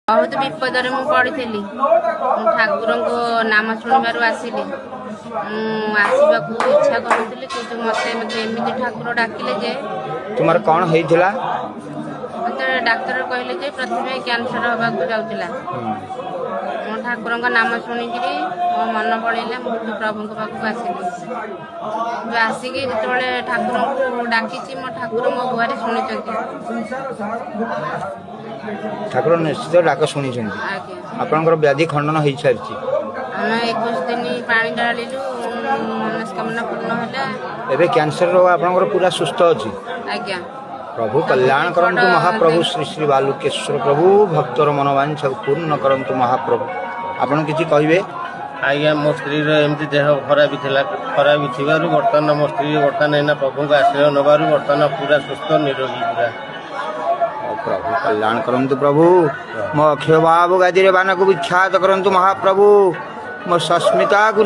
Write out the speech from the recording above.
बहुत विपद में पड़ी ठाकुर को नाम शुणवर आसिली आसवा इच्छा करूली कि मत एमती ठाकुर डाकिले जे तुम्हार कौन होइथिला मत डाक्तर कहले जे प्रथम कैंसर हवा जाऊला मो ठाकुर नाम शुणिक मो मन पड़ेगा मुझे प्रभु पाखक आसिली आसिकी जो ठाकुर को डाकी मो ठाकुर मो गुआर शुणी ठाकुर निश्चित डाक शुणी आपणकर व्याधि खंडन हो सारी आम 21 दिन पानी ढालू मनस्कामना पूर्ण है एबे कैंसर रोग आपणकर पूरा सुस्थ अच्छी आज्ञा प्रभु कल्याण करंतु महाप्रभु श्री श्री बालुकेश्वर प्रभु भक्तर मनोवांछा पूर्ण करंतु महाप्रभु आपण किछि कहिबे आज्ञा मो स्त्री एमती देह खराब खराब थी बर्तमान मो स्त्री बर्तमान प्रभु को आश्रय नबार बर्तमान पूरा सुस्थ निरोगी पूरा प्रभु कल्याण करंतु प्रभु मो अक्षय बाबू गादी रे बाना को विख्यात करंतु महाप्रभु मो सस्मिता को